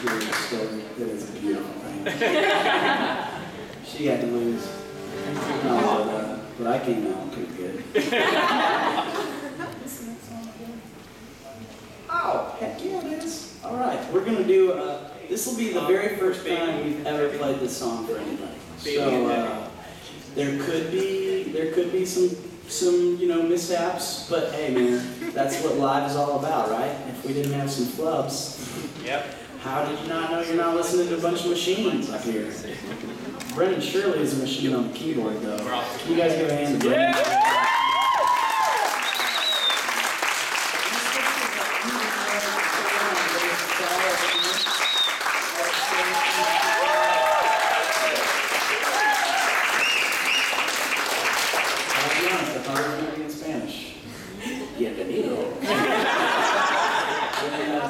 Spirit story. It is a beautiful thing. She had to lose. But I came out pretty good. Oh, heck yeah, it is. All right, we're going to do, this will be the very first time we've ever played this song for anybody. So there could be some mishaps, but hey man, that's what live is all about, right? If we didn't have some flubs, yep. How did you not know you're not listening to a bunch of machines up here? Brendan Shirley is a machine on the keyboard, though. Can you guys give a hand to Brendan? Yeah.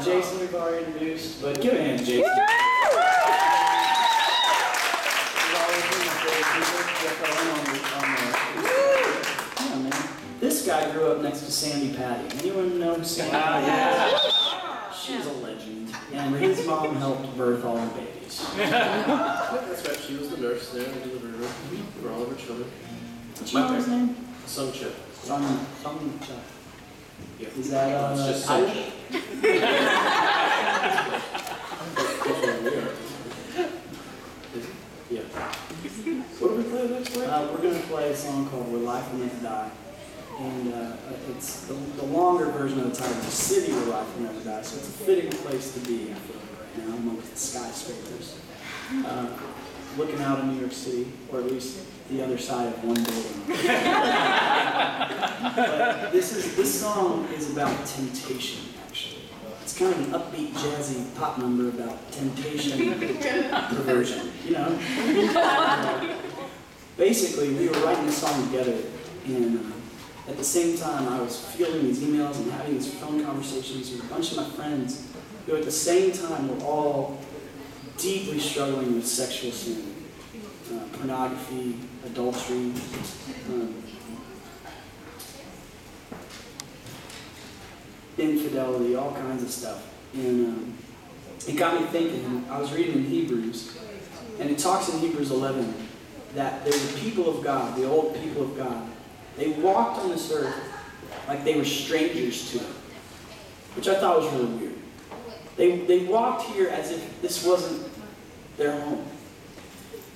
Jason, we've already introduced, but give a hand to Jason. Yeah, man. This guy grew up next to Sandy Patty. Anyone know Sandy? Yeah. She's a legend, and his mom helped birth all her babies. That's right, she was the nurse there and delivered her for all of her children. What's your mom's name? Sungchip. Sungchip. Yeah. Is that it's just Irish? Yeah. What do we play next week? We're going to play a song called Where Life Will Never Die. And it's the longer version of the title, The City Where Life Will Never Die. So it's a fitting place to be, I feel like, right now, amongst the skyscrapers. Looking out in New York City, or at least the other side of one building. But this song is about temptation, actually. It's kind of an upbeat, jazzy pop number about temptation, perversion, you know? Basically, we were writing this song together, and at the same time, I was fielding these emails and having these phone conversations with a bunch of my friends who at the same time were all deeply struggling with sexual sin, pornography, adultery, infidelity, all kinds of stuff. And it got me thinking. I was reading in Hebrews, and it talks in Hebrews 11 that there were people of God, the old people of God. They walked on this earth like they were strangers to it, which I thought was really weird. They walked here as if this wasn't their home.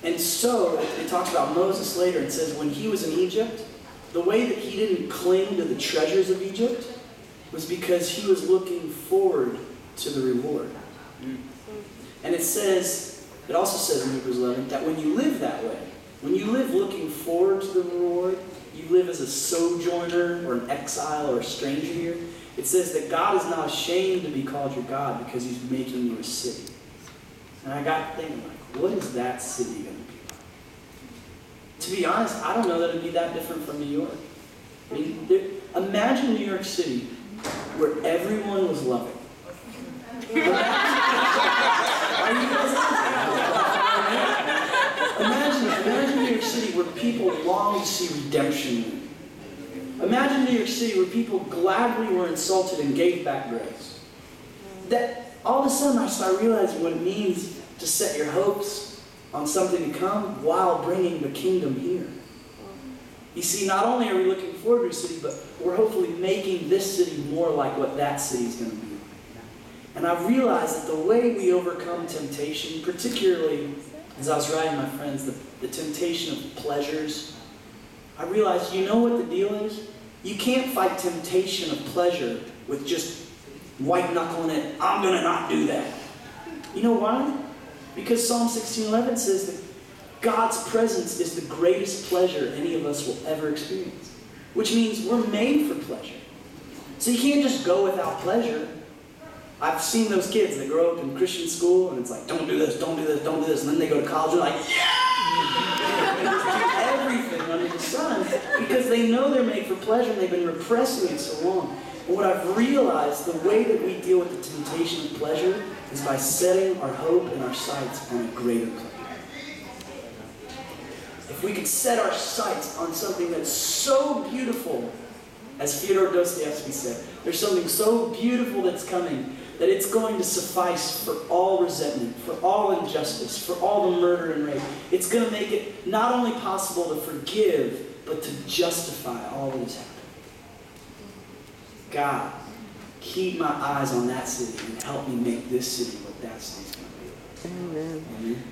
And so, it talks about Moses later. It says when he was in Egypt, the way that he didn't cling to the treasures of Egypt was because he was looking forward to the reward. And it also says in Hebrews 11, that when you live that way, when you live looking forward to the reward, you live as a sojourner or an exile or a stranger here, it says that God is not ashamed to be called your God because he's making you a city. And I got thinking, like, what is that city going to be like? To be honest, I don't know that it'd be that different from New York. I mean, imagine New York City where everyone was loving. Imagine New York City where people long to see redemption. Imagine New York City where people gladly were insulted and gave back grace. That all of a sudden I start realizing what it means to set your hopes on something to come while bringing the kingdom here. You see, not only are we looking forward to a city, but we're hopefully making this city more like what that city is going to be. And I realized that the way we overcome temptation, particularly as I was writing my friends, the temptation of pleasures, I realized, you know what the deal is? You can't fight temptation of pleasure with just white knuckling it, I'm going to not do that. You know why? Because Psalm 16:11 says that God's presence is the greatest pleasure any of us will ever experience. Which means we're made for pleasure. So you can't just go without pleasure. I've seen those kids that grow up in Christian school and it's like, don't do this, don't do this, don't do this. And then they go to college and they're like, yeah! They do everything under the sun because they know they're made for pleasure and they've been repressing it so long. And what I've realized, the way that we deal with the temptation of pleasure is by setting our hope and our sights on a greater pleasure. If we could set our sights on something that's so beautiful As Fyodor Dostoevsky said, there's something so beautiful that's coming that it's going to suffice for all resentment, for all injustice, for all the murder and rape. It's going to make it not only possible to forgive, but to justify all that has happened. God, keep my eyes on that city and help me make this city what that city's going to be. Amen. Amen.